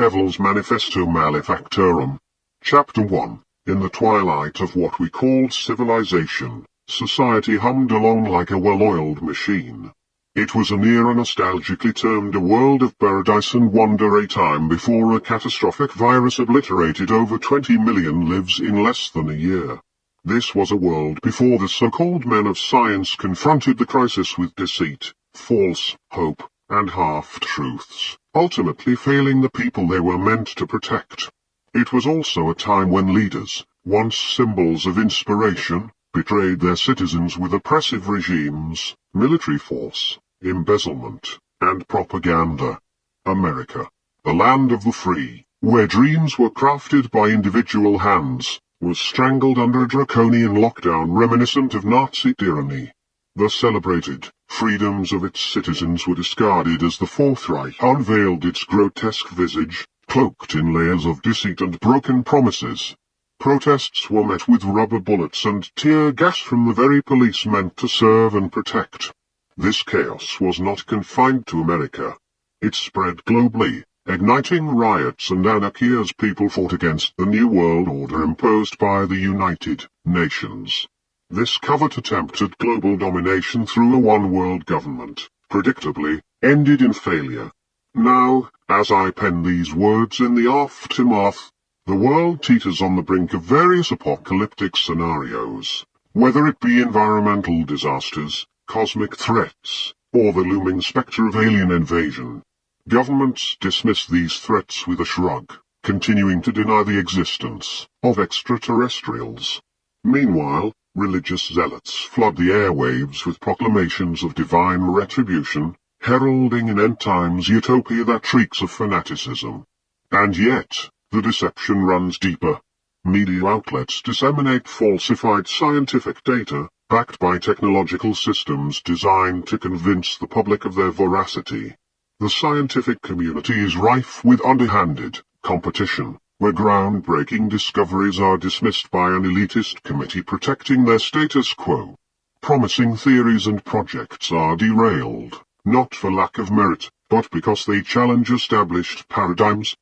Devil's Manifesto Malefactorum. Chapter 1. In the twilight of what we called civilization, society hummed along like a well-oiled machine. It was an era nostalgically termed a world of paradise and wonder, a time before a catastrophic virus obliterated over 20 million lives in less than a year. This was a world before the so-called men of science confronted the crisis with deceit, false hope, and half-truths, ultimately failing the people they were meant to protect. It was also a time when leaders, once symbols of inspiration, betrayed their citizens with oppressive regimes, military force, embezzlement, and propaganda. America, the land of the free, where dreams were crafted by individual hands, was strangled under a draconian lockdown reminiscent of Nazi tyranny. The celebrated freedoms of its citizens were discarded as the Fourth Reich unveiled its grotesque visage, cloaked in layers of deceit and broken promises. Protests were met with rubber bullets and tear gas from the very police meant to serve and protect. This chaos was not confined to America. It spread globally, igniting riots and anarchy as people fought against the New World Order imposed by the United Nations. This covert attempt at global domination through a one-world government, predictably, ended in failure. Now, as I pen these words in the aftermath, the world teeters on the brink of various apocalyptic scenarios, whether it be environmental disasters, cosmic threats, or the looming specter of alien invasion. Governments dismiss these threats with a shrug, continuing to deny the existence of extraterrestrials. Meanwhile, religious zealots flood the airwaves with proclamations of divine retribution, heralding an end-times utopia that reeks of fanaticism. And yet, the deception runs deeper. Media outlets disseminate falsified scientific data, backed by technological systems designed to convince the public of their veracity. The scientific community is rife with underhanded competition, where groundbreaking discoveries are dismissed by an elitist committee protecting their status quo. Promising theories and projects are derailed, not for lack of merit, but because they challenge established paradigms.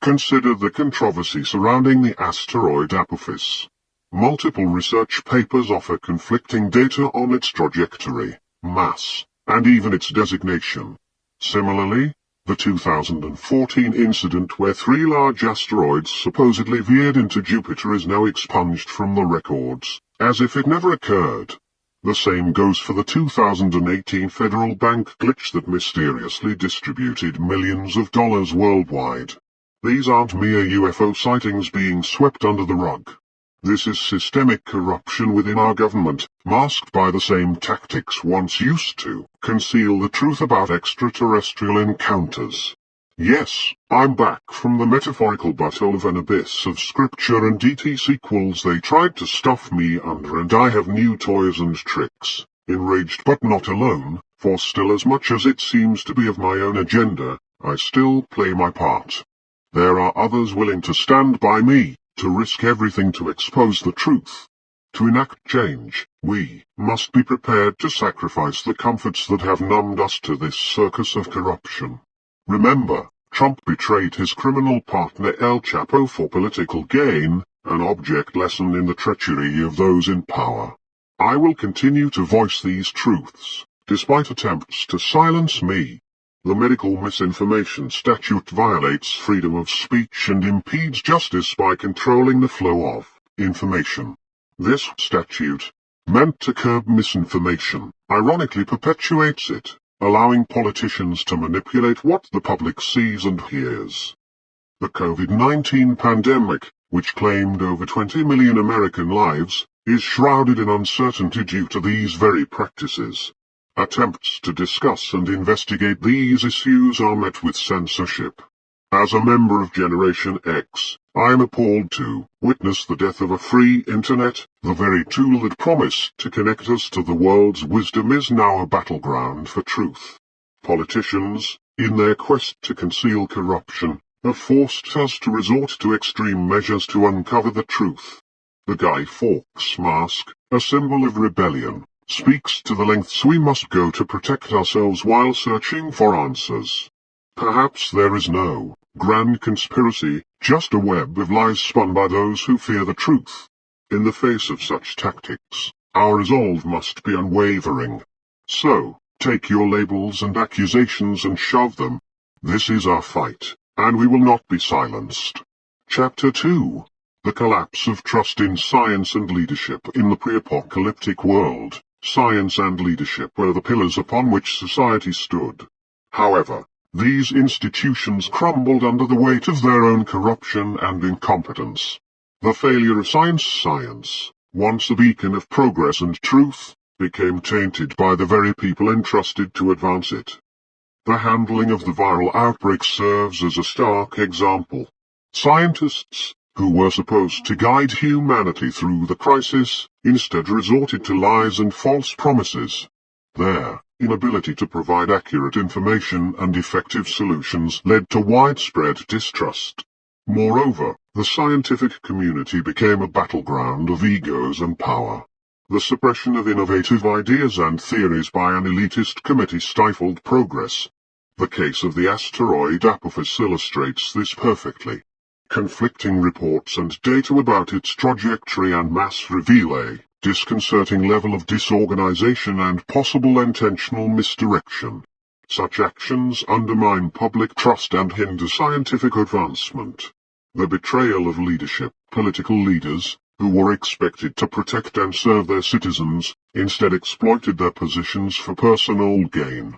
Consider the controversy surrounding the asteroid Apophis. Multiple research papers offer conflicting data on its trajectory, mass, and even its designation. Similarly, the 2014 incident where 3 large asteroids supposedly veered into Jupiter is now expunged from the records, as if it never occurred. The same goes for the 2018 federal bank glitch that mysteriously distributed millions of dollars worldwide. These aren't mere UFO sightings being swept under the rug. This is systemic corruption within our government, masked by the same tactics once used to conceal the truth about extraterrestrial encounters. Yes, I'm back from the metaphorical butthole of an abyss of scripture and DT sequels they tried to stuff me under, and I have new toys and tricks. Enraged but not alone, for still as much as it seems to be of my own agenda, I still play my part. There are others willing to stand by me, to risk everything to expose the truth. To enact change, we must be prepared to sacrifice the comforts that have numbed us to this circus of corruption. Remember, Trump betrayed his criminal partner El Chapo for political gain, an object lesson in the treachery of those in power. I will continue to voice these truths, despite attempts to silence me. The medical misinformation statute violates freedom of speech and impedes justice by controlling the flow of information. This statute, meant to curb misinformation, ironically perpetuates it, allowing politicians to manipulate what the public sees and hears. The COVID-19 pandemic, which claimed over 20 million American lives, is shrouded in uncertainty due to these very practices. Attempts to discuss and investigate these issues are met with censorship. As a member of Generation X, I am appalled to witness the death of a free internet. The very tool that promised to connect us to the world's wisdom is now a battleground for truth. Politicians, in their quest to conceal corruption, have forced us to resort to extreme measures to uncover the truth. The Guy Fawkes mask, a symbol of rebellion, speaks to the lengths we must go to protect ourselves while searching for answers. Perhaps there is no grand conspiracy, just a web of lies spun by those who fear the truth. In the face of such tactics, our resolve must be unwavering. So, take your labels and accusations and shove them. This is our fight, and we will not be silenced. Chapter 2. The collapse of trust in science and leadership in the pre-apocalyptic world. Science and leadership were the pillars upon which society stood. However, these institutions crumbled under the weight of their own corruption and incompetence. The failure of science, once a beacon of progress and truth, became tainted by the very people entrusted to advance it. The handling of the viral outbreak serves as a stark example. Scientists, who were supposed to guide humanity through the crisis, instead resorted to lies and false promises. Their inability to provide accurate information and effective solutions led to widespread distrust. Moreover, the scientific community became a battleground of egos and power. The suppression of innovative ideas and theories by an elitist committee stifled progress. The case of the asteroid Apophis illustrates this perfectly. Conflicting reports and data about its trajectory and mass reveal a disconcerting level of disorganization and possible intentional misdirection. Such actions undermine public trust and hinder scientific advancement. The betrayal of leadership, political leaders, who were expected to protect and serve their citizens, instead exploited their positions for personal gain.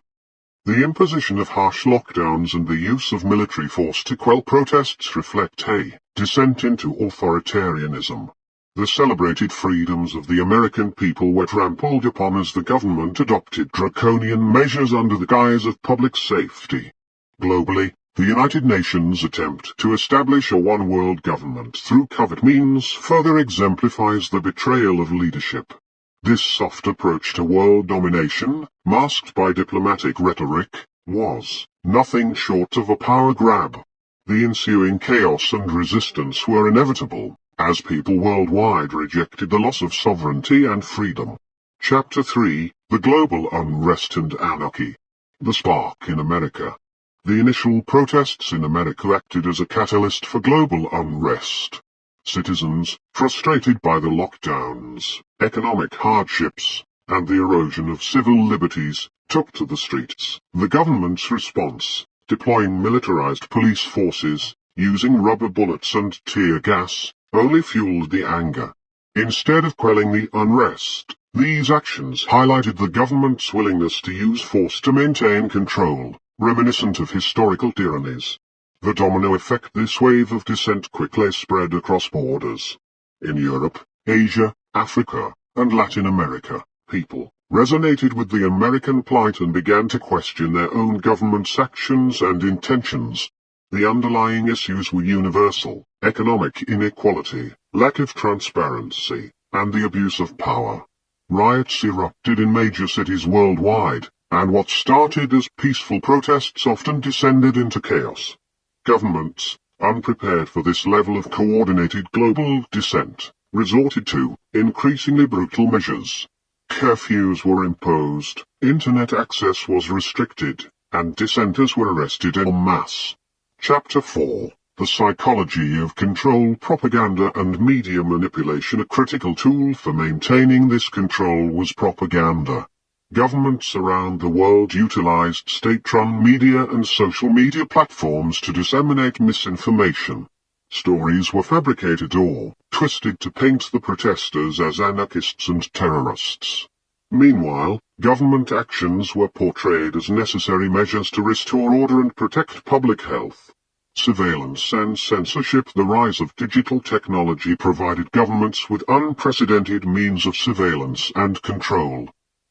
The imposition of harsh lockdowns and the use of military force to quell protests reflect a descent into authoritarianism. The celebrated freedoms of the American people were trampled upon as the government adopted draconian measures under the guise of public safety. Globally, the United Nations' attempt to establish a one-world government through covert means further exemplifies the betrayal of leadership. This soft approach to world domination, masked by diplomatic rhetoric, was nothing short of a power grab. The ensuing chaos and resistance were inevitable, as people worldwide rejected the loss of sovereignty and freedom. Chapter 3. The Global Unrest and Anarchy. The spark in America. The initial protests in America acted as a catalyst for global unrest. Citizens, frustrated by the lockdowns, economic hardships, and the erosion of civil liberties, took to the streets. The government's response, deploying militarized police forces, using rubber bullets and tear gas, only fueled the anger. Instead of quelling the unrest, these actions highlighted the government's willingness to use force to maintain control, reminiscent of historical tyrannies. The domino effect this wave of dissent quickly spread across borders. In Europe, Asia, Africa, and Latin America, people resonated with the American plight and began to question their own government's actions and intentions. The underlying issues were universal: economic inequality, lack of transparency, and the abuse of power. Riots erupted in major cities worldwide, and what started as peaceful protests often descended into chaos. Governments, unprepared for this level of coordinated global dissent, resorted to increasingly brutal measures. Curfews were imposed, internet access was restricted, and dissenters were arrested en masse. Chapter 4. The Psychology of Control. Propaganda and media manipulation. A critical tool for maintaining this control was propaganda. Governments around the world utilized state-run media and social media platforms to disseminate misinformation. Stories were fabricated or twisted to paint the protesters as anarchists and terrorists. Meanwhile, government actions were portrayed as necessary measures to restore order and protect public health. Surveillance and censorship. The rise of digital technology provided governments with unprecedented means of surveillance and control.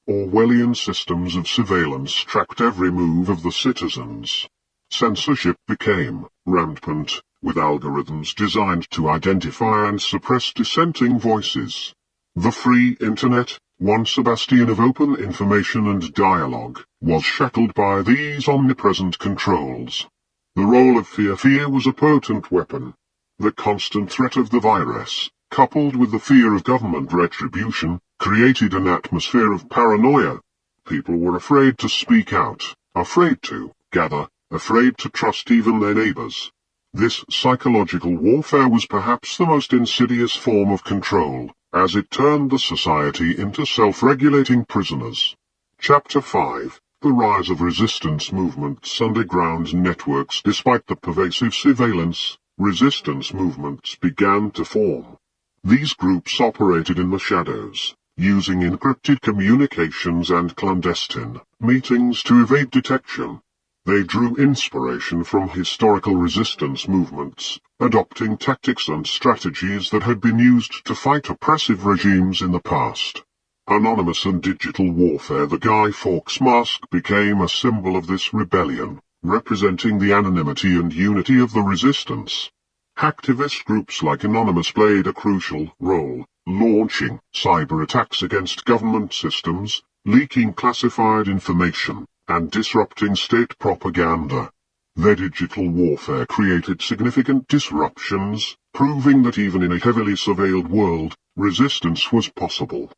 Orwellian systems of surveillance tracked every move of the citizens. Censorship became rampant, with algorithms designed to identify and suppress dissenting voices. The free Internet, once a bastion of open information and dialogue, was shackled by these omnipresent controls. The role of fear was a potent weapon. The constant threat of the virus, coupled with the fear of government retribution, created an atmosphere of paranoia. People were afraid to speak out, afraid to gather, afraid to trust even their neighbors. This psychological warfare was perhaps the most insidious form of control, as it turned the society into self-regulating prisoners. Chapter 5. The rise of resistance movements. Underground networks. Despite the pervasive surveillance, resistance movements began to form. These groups operated in the shadows, using encrypted communications and clandestine meetings to evade detection. They drew inspiration from historical resistance movements, adopting tactics and strategies that had been used to fight oppressive regimes in the past. Anonymous and digital warfare. The Guy Fawkes mask became a symbol of this rebellion, representing the anonymity and unity of the resistance. Hacktivist groups like Anonymous played a crucial role, launching cyber attacks against government systems, leaking classified information, and disrupting state propaganda. Their digital warfare created significant disruptions, proving that even in a heavily surveilled world, resistance was possible.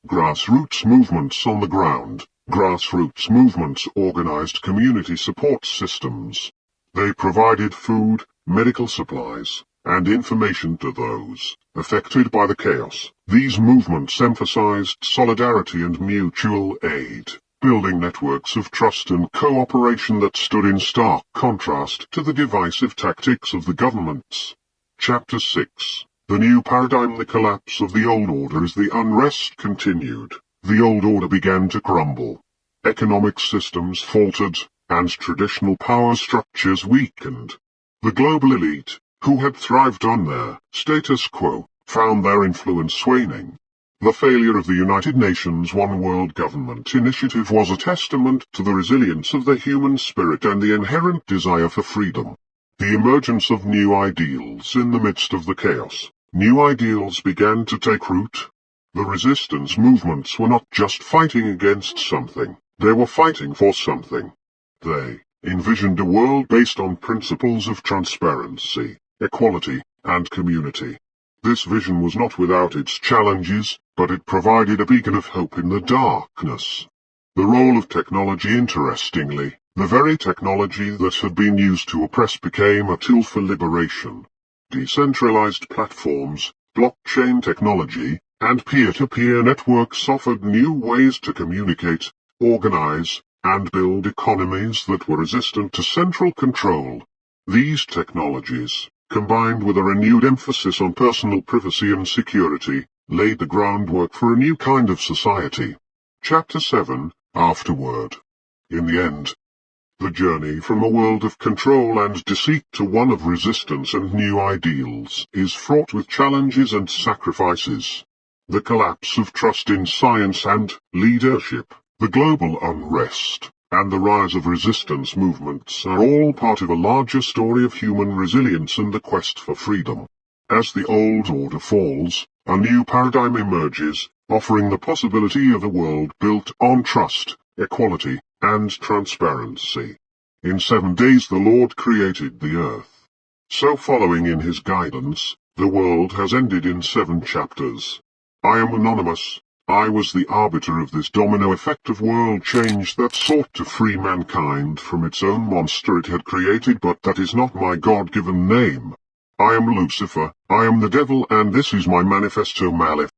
Grassroots movements on the ground. Grassroots movements organized community support systems. They provided food, medical supplies, and information to those affected by the chaos. These movements emphasized solidarity and mutual aid, building networks of trust and cooperation that stood in stark contrast to the divisive tactics of the governments. Chapter 6. The New Paradigm. The collapse of the old order. As the unrest continued, the old order began to crumble. Economic systems faltered, and traditional power structures weakened. The global elite, who had thrived on their status quo, found their influence waning. The failure of the United Nations One World Government initiative was a testament to the resilience of the human spirit and the inherent desire for freedom. The emergence of new ideals. In the midst of the chaos, new ideals began to take root. The resistance movements were not just fighting against something, they were fighting for something. They envisioned a world based on principles of transparency, equality, and community. This vision was not without its challenges, but it provided a beacon of hope in the darkness. The role of technology. Interestingly, the very technology that had been used to oppress became a tool for liberation. Decentralized platforms, blockchain technology, and peer-to-peer networks offered new ways to communicate, organize, and build economies that were resistant to central control. These technologies, combined with a renewed emphasis on personal privacy and security, laid the groundwork for a new kind of society. Chapter 7. Afterward. In the end, the journey from a world of control and deceit to one of resistance and new ideals is fraught with challenges and sacrifices. The collapse of trust in science and leadership, the global unrest, and the rise of resistance movements are all part of a larger story of human resilience and the quest for freedom. As the old order falls, a new paradigm emerges, offering the possibility of a world built on trust, equality, and transparency. In 7 days the Lord created the earth. So following in his guidance, the world has ended in 7 chapters. I am Anonymous. I was the arbiter of this domino effect of world change that sought to free mankind from its own monster it had created, but that is not my God-given name. I am Lucifer, I am the devil, and this is my manifesto. Malefic.